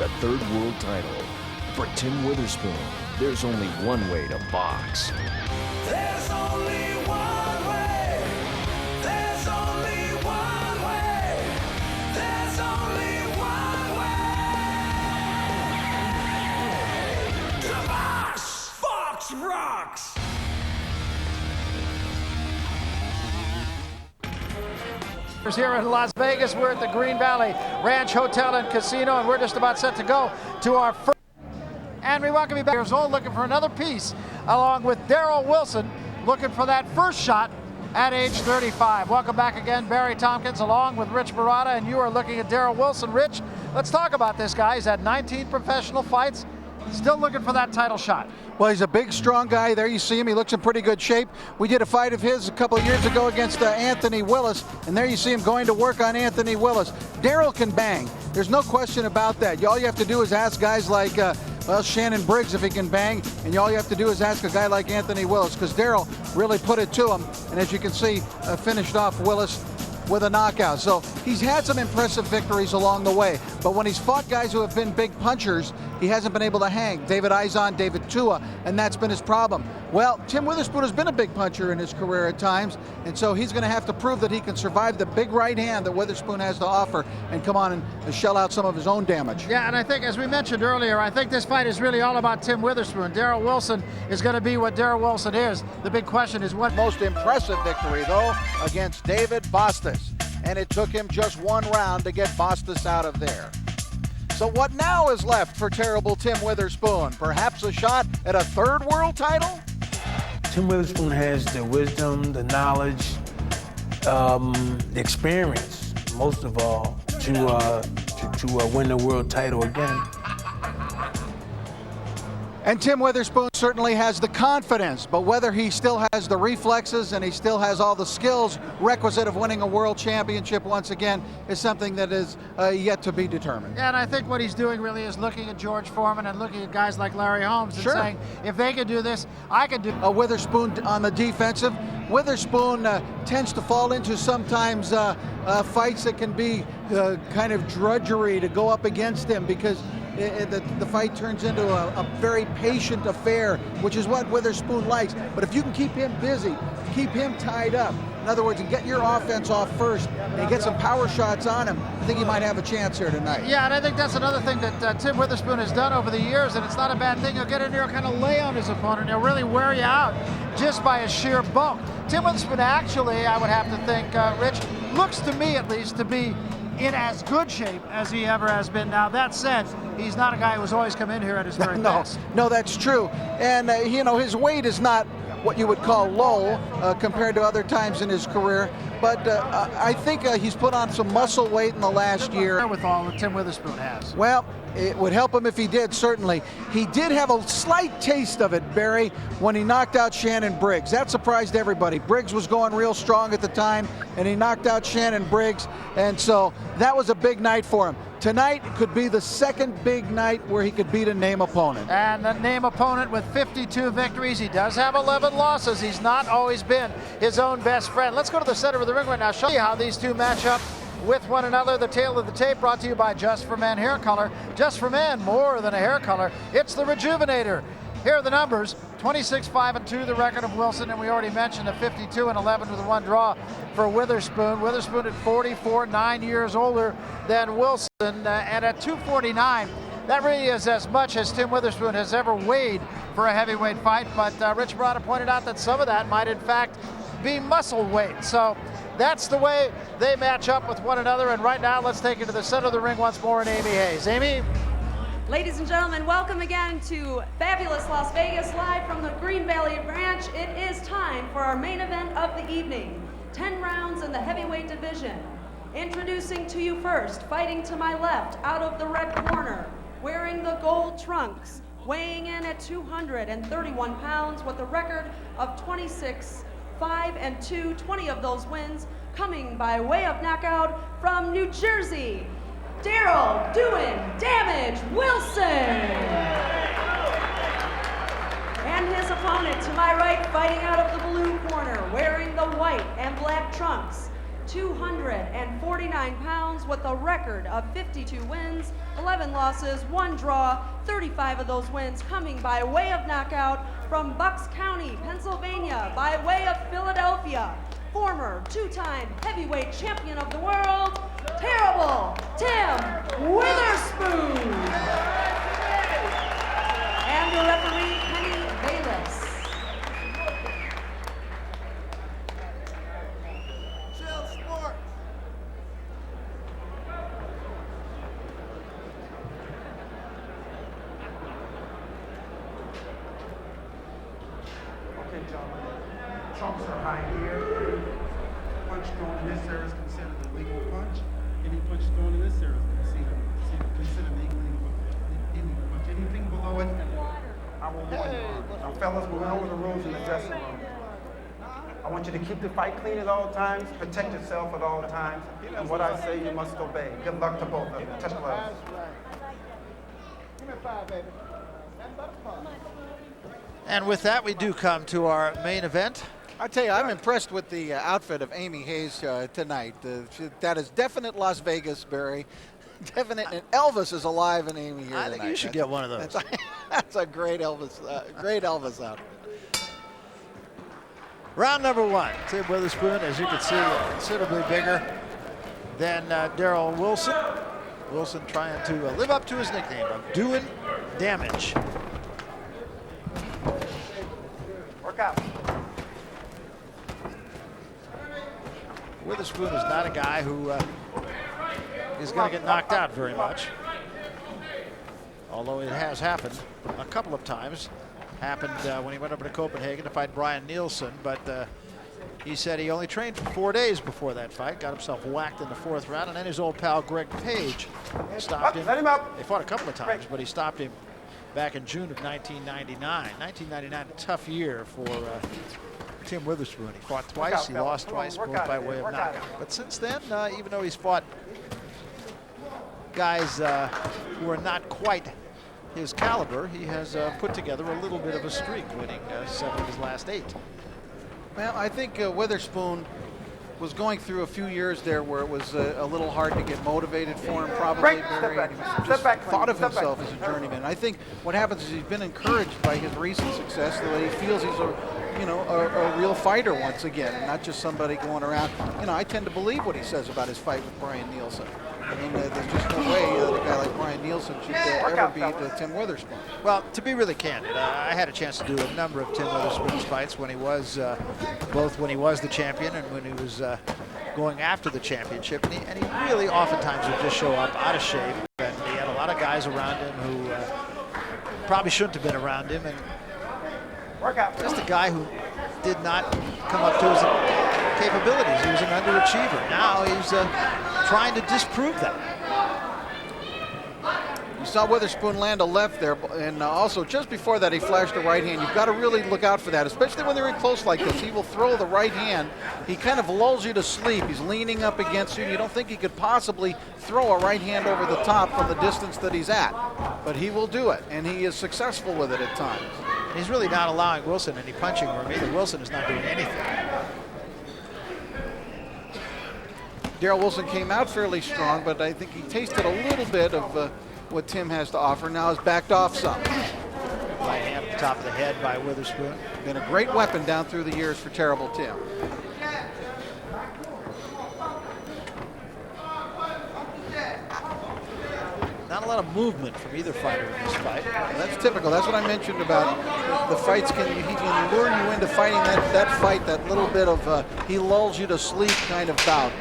a third world title. For Tim Witherspoon, there's only one way to box. There's only one way. There's only one way. There's only one way to box. Fox rocks. Here in Las Vegas, we're at the Green Valley Ranch Hotel and Casino, and we're just about set to go to our first. And we welcome you back. Years old, looking for another piece, along with Darroll Wilson, looking for that first shot at age 35. Welcome back again, Barry Tompkins, along with Rich Barada, and you are looking at Darroll Wilson. Rich, let's talk about this guy. He's had 19 professional fights, still looking for that title shot. Well, he's a big, strong guy. There you see him. He looks in pretty good shape. We did a fight of his a couple of years ago against Anthony Willis, and there you see him going to work on Anthony Willis. Darroll can bang. There's no question about that. All you have to do is ask guys like, Shannon Briggs if he can bang, and all you have to do is ask a guy like Anthony Willis, because Darroll really put it to him, and as you can see, finished off Willis with a knockout. So he's had some impressive victories along the way, but when he's fought guys who have been big punchers, he hasn't been able to hang. David Izon, David Tua, and that's been his problem. Well, Tim Witherspoon has been a big puncher in his career at times, and so he's going to have to prove that he can survive the big right hand that Witherspoon has to offer and come on and shell out some of his own damage. Yeah, and I think, as we mentioned earlier, I think this fight is really all about Tim Witherspoon. Darroll Wilson is going to be what Darroll Wilson is. The big question is what. Most impressive victory, though, against David Bastos, and it took him just one round to get Bastos out of there. So what now is left for terrible Tim Witherspoon? Perhaps a shot at a third world title? Tim Witherspoon has the wisdom, the knowledge, the experience, most of all, to win the world title again. And Tim Witherspoon certainly has the confidence, but whether he still has the reflexes and he still has all the skills requisite of winning a world championship once again is something that is yet to be determined. Yeah, and I think what he's doing really is looking at George Foreman and looking at guys like Larry Holmes and saying, if they can do this, I can do it. Witherspoon on the defensive. Witherspoon tends to fall into sometimes fights that can be kind of drudgery to go up against him, because the fight turns into a very patient affair, which is what Witherspoon likes. But if you can keep him busy, keep him tied up, in other words, and get your offense off first and get some power shots on him, I think he might have a chance here tonight. Yeah, and I think that's another thing that Tim Witherspoon has done over the years, and it's not a bad thing. He'll get in there and kind of lay on his opponent. He'll really wear you out just by his sheer bulk. Tim Witherspoon actually, I would have to think, Rich, looks to me at least to be in as good shape as he ever has been. Now, that said, he's not a guy who's always come in here at his very best. No, that's true. And, his weight is not what you would call low compared to other times in his career. But I think he's put on some muscle weight in the last year. With all that Tim Witherspoon has. Well, it would help him if he did, certainly. He did have a slight taste of it, Barry, when he knocked out Shannon Briggs. That surprised everybody. Briggs was going real strong at the time, and he knocked out Shannon Briggs, and so that was a big night for him. Tonight could be the second big night where he could beat a name opponent. And a name opponent with 52 victories. He does have 11 losses. He's not always been his own best friend. Let's go to the center of the ring right now. Show you how these two match up with one another. The tail of the tape brought to you by Just for Men Hair Color. Just for Men, more than a hair color. It's the Rejuvenator. Here are the numbers. 26-5-2 the record of Wilson, and we already mentioned a 52-11 with a one draw for Witherspoon. Witherspoon at 44, 9 years older than Wilson, and at 249, that really is as much as Tim Witherspoon has ever weighed for a heavyweight fight, but Rich Barada pointed out that some of that might in fact be muscle weight. So that's the way they match up with one another, and right now let's take it to the center of the ring once more in Amy Hayes. Amy? Ladies and gentlemen, welcome again to fabulous Las Vegas, live from the Green Valley Ranch. It is time for our main event of the evening, 10 rounds in the heavyweight division. Introducing to you first, fighting to my left, out of the red corner, wearing the gold trunks, weighing in at 231 pounds with a record of 26-5-2, 20 of those wins coming by way of knockout from New Jersey, Darroll "Doing Damage" Wilson. And his opponent to my right, fighting out of the blue corner, wearing the white and black trunks, 249 pounds with a record of 52 wins, 11 losses, 1 draw, 35 of those wins coming by way of knockout from Bucks County, Pennsylvania, by way of Philadelphia, former 2-time heavyweight champion of the world, Terrible Tim Witherspoon. And the referee, Penny Bayless. Okay, gentlemen, trumps are high here. Punch thrown in this area is considered a legal punch. Any punch thrown in this area is considered an illegal punch. Anything below it, I will warn you. Now, fellas, we're going over the rules in the dressing room. I want you to keep the fight clean at all times, protect yourself at all times, and what I say you must obey. Good luck to both of you. Touch gloves. Give me 5, baby. And with that, we do come to our main event. I tell you, I'm impressed with the outfit of Amy Hayes tonight. That is definite Las Vegas, Barry. Definite. And Elvis is alive in Amy here I tonight. think you should get one of those. That's a great Elvis outfit. Round number 1. Tim Witherspoon, as you can see, considerably bigger than Darroll Wilson. Wilson trying to live up to his nickname of doing damage. Work out. Witherspoon is not a guy who is going to get knocked out very much. Although it has happened a couple of times. Happened when he went over to Copenhagen to fight Brian Nielsen, but he said he only trained for 4 days before that fight, got himself whacked in the 4th round, and then his old pal Greg Page stopped him. Let him up. They fought a couple of times, but he stopped him back in June of 1999. 1999, a tough year for Tim Witherspoon. He fought twice, he lost twice, both by way of knockout. But since then, even though he's fought guys who are not quite his caliber, he has put together a little bit of a streak, winning 7 of his last 8. Well, I think Witherspoon was going through a few years there where it was a little hard to get motivated for him, probably. Break. Barry, and he just thought of himself as a journeyman. I think what happens is he's been encouraged by his recent success, that he feels he's a real fighter once again, and not just somebody going around. I tend to believe what he says about his fight with Brian Nielsen. I mean, there's just no way a guy like Brian Nielsen should ever beat Tim Witherspoon. Well, to be really candid, I had a chance to do a number of Tim Witherspoon's fights when he was, both when he was the champion and when he was going after the championship. And he really oftentimes would just show up out of shape. And he had a lot of guys around him who probably shouldn't have been around him. And just a guy who did not come up to his capabilities. He was an underachiever. Now he's trying to disprove that. You saw Witherspoon land a left there, and also just before that he flashed a right hand. You've got to really look out for that, especially when they're in close like this. He will throw the right hand. He kind of lulls you to sleep. He's leaning up against you. You don't think he could possibly throw a right hand over the top from the distance that he's at, but he will do it, and he is successful with it at times. He's really not allowing Wilson any punching room either. Wilson is not doing anything. Darroll Wilson came out fairly strong, but I think he tasted a little bit of what Tim has to offer. Now has backed off some. Right hand at the top of the head by Witherspoon. Been a great weapon down through the years for Terrible Tim. Not a lot of movement from either fighter in this fight. Well, that's typical. That's what I mentioned about the fights. He can lure you into fighting that fight, that little bit of he lulls you to sleep kind of bout.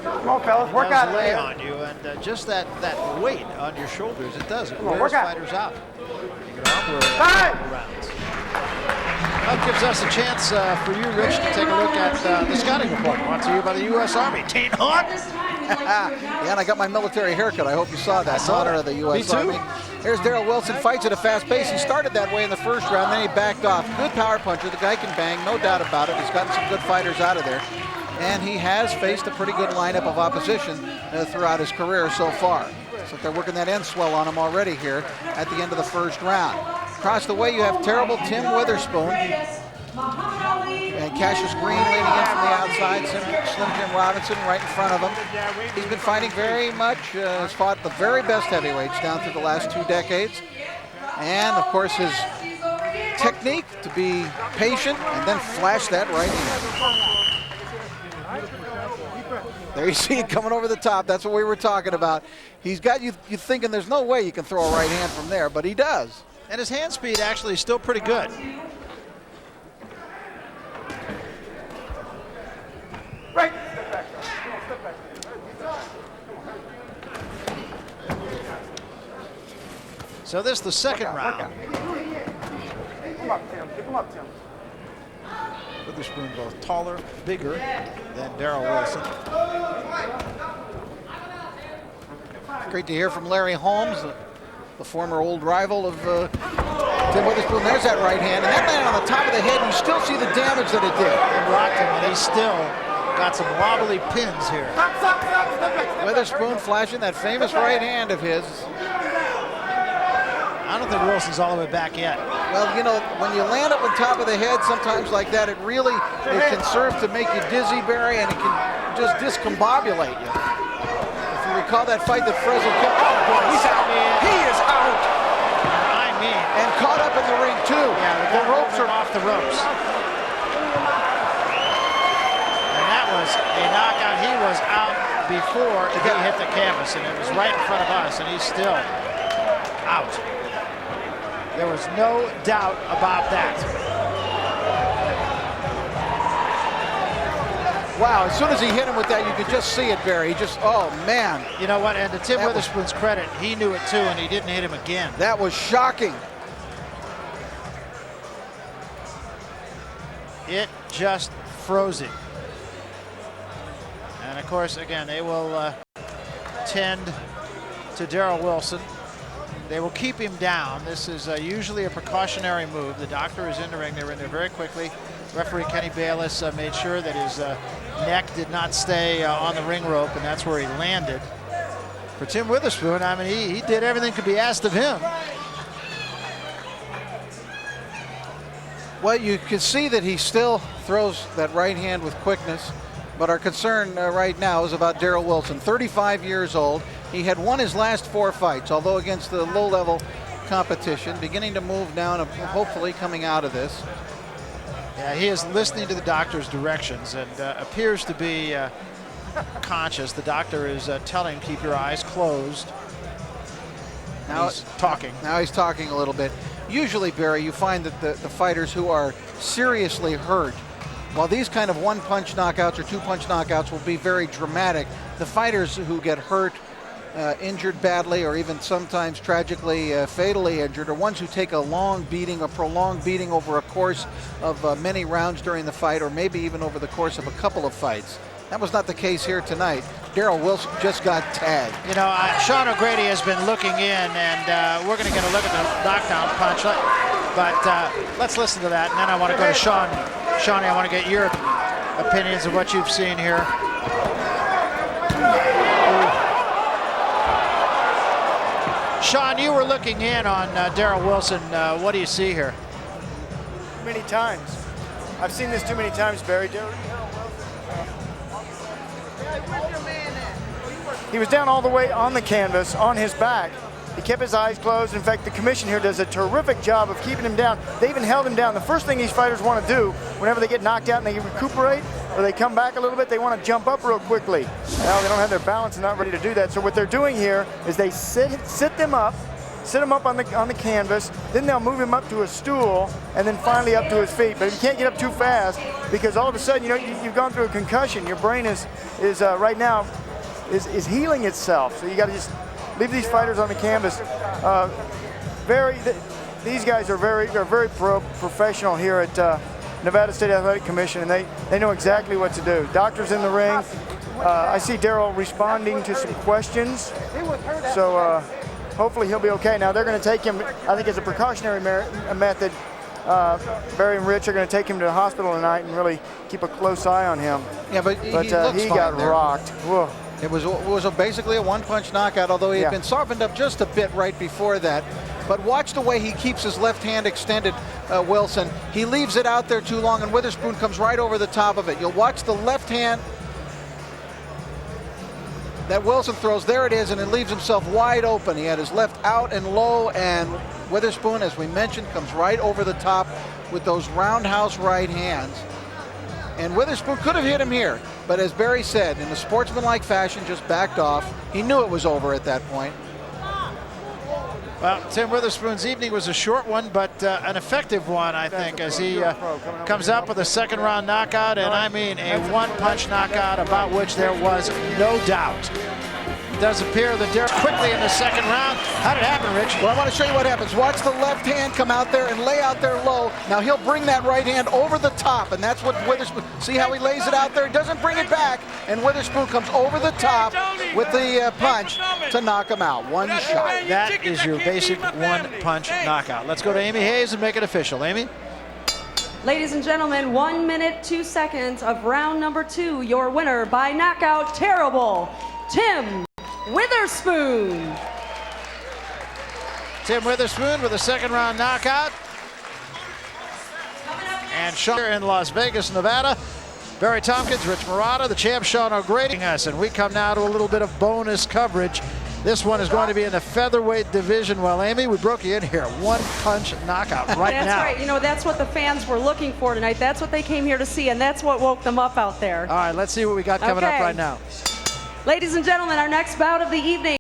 Come on, fellas, work out. It does lay on you, and just that weight on your shoulders, it does. It wears fighters out. You can arm rounds. That gives us a chance for you, Rich, to take a look at the scouting report brought to you by the U.S. Army. Teen Hawk. Yeah, and I got my military haircut. I hope you saw that. In honor of the U.S. Army. Here's Darroll Wilson, fights at a fast pace. He started that way in the first round, then he backed off. Good power puncher. The guy can bang, no doubt about it. He's gotten some good fighters out of there. And he has faced a pretty good lineup of opposition throughout his career so far. So they're working that end swell on him already here at the end of the first round. Across the way, you have Terrible Tim Witherspoon. And Cassius Green leading in from the outside. Slim Jim Robinson right in front of him. He's been fighting very much, has fought the very best heavyweights down through the last 2 decades. And of course his technique to be patient and then flash that right hand. There you see it coming over the top. That's what we were talking about. He's got you thinking there's no way you can throw a right hand from there, but he does. And his hand speed actually is still pretty good. Right. So this is the second round. Come up, Tim. Come up, Tim. Witherspoon both taller, bigger than Darroll Wilson. Great to hear from Larry Holmes, the former old rival of Tim Witherspoon. There's that right hand, and that landed on the top of the head, and you still see the damage that it did. It rocked him, and he's still got some wobbly pins here. Witherspoon flashing that famous right hand of his. I don't think Wilson's all the way back yet. Well, you know, when you land up on top of the head sometimes like that, it can serve to make you dizzy, Barry, and it can just discombobulate you. If you recall that fight that Fresno killed, oh boy, he's out. He is out. I mean. And caught up in the ring too. Yeah, the ropes are off the ropes. And that was a knockout. He was out before he hit the canvas, and it was right in front of us, and he's still out. There was no doubt about that. Wow, as soon as he hit him with that, you could just see it, Barry. He just, oh man. You know what, and to Tim Witherspoon's credit, he knew it too, and he didn't hit him again. That was shocking. It just froze him. And of course, again, they will tend to Darroll Wilson. They will keep him down. This is usually a precautionary move. The doctor is in the ring. They were in there very quickly. Referee Kenny Bayless made sure that his neck did not stay on the ring rope, and that's where he landed. For Tim Witherspoon, I mean, he did everything could be asked of him. Well, you can see that he still throws that right hand with quickness, but our concern right now is about Darroll Wilson, 35 years old. He had won his last 4 fights, although against the low-level competition, beginning to move down and hopefully coming out of this. Yeah, he is listening to the doctor's directions and appears to be conscious. The doctor is telling him, keep your eyes closed. Now he's talking. Now he's talking a little bit. Usually, Barry, you find that the fighters who are seriously hurt, while these kind of one-punch knockouts or two-punch knockouts will be very dramatic, the fighters who get hurt, injured badly, or even sometimes tragically fatally injured, are ones who take a long beating, a prolonged beating over a course of many rounds during the fight, or maybe even over the course of a couple of fights. That was not the case here tonight. Darroll Wilson just got tagged. You know, Sean O'Grady has been looking in, and we're going to get a look at the knockdown punch. But let's listen to that, and then I want to go to Sean. Shawnee, I want to get your opinions of what you've seen here. Sean, you were looking in on Darroll Wilson. What do you see here? Too many times. I've seen this too many times, Barry. He was down all the way on the canvas, on his back. He kept his eyes closed. In fact, the commission here does a terrific job of keeping him down. They even held him down. The first thing these fighters want to do whenever they get knocked out and they recuperate, or they come back a little bit, they want to jump up real quickly. Now they don't have their balance and not ready to do that. So what they're doing here is they sit them up on the canvas, then they'll move him up to a stool, and then finally up to his feet. But you can't get up too fast, because all of a sudden, you know, you've gone through a concussion. Your brain is right now is healing itself. So you got to just leave these fighters on the canvas. These guys are very professional here at Nevada State Athletic Commission, and they know exactly what to do. Doctors in the ring. I see Darroll responding to some questions. So hopefully he'll be okay. Now they're going to take him, I think as a precautionary method, Barry and Rich are going to take him to the hospital tonight and really keep a close eye on him. Yeah, but he got rocked. Whoa. It was basically a one-punch knockout, although he had been softened up just a bit right before that. but watch the way he keeps his left hand extended, Wilson. He leaves it out there too long, and Witherspoon comes right over the top of it. You'll watch the left hand that Wilson throws. There it is, and it leaves himself wide open. He had his left out and low, and Witherspoon, as we mentioned, comes right over the top with those roundhouse right hands. And Witherspoon could have hit him here, but as Barry said, in a sportsmanlike fashion, just backed off. He knew it was over at that point. Well, Tim Witherspoon's evening was a short one, but an effective one, I think, as he comes up with a second round knockout, and I mean a one-punch knockout about which there was no doubt. It does appear that Darroll quickly in the second round. How did it happen, Rich? Well, I want to show you what happens. Watch the left hand come out there and lay out there low. Now he'll bring that right hand over the top, and that's what Witherspoon, see how he lays it out there? He doesn't bring it back, and Witherspoon comes over the top with the punch to knock him out. One shot. That is your basic one-punch knockout. Let's go to Amy Hayes and make it official. Amy? Ladies and gentlemen, 1 minute, 2 seconds of round number 2. Your winner by knockout, terrible, Tim Witherspoon. Tim Witherspoon with a second round knockout. And Sean in Las Vegas, Nevada. Barry Tompkins, Rich Marotta, the champ Sean O'Grady us, and we come now to a little bit of bonus coverage. This one is going to be in the featherweight division. Well, Amy, we broke you in here. One-punch knockout right now. That's right. You know, that's what the fans were looking for tonight. That's what they came here to see, and that's what woke them up out there. All right, let's see what we got coming up right now. Ladies and gentlemen, our next bout of the evening.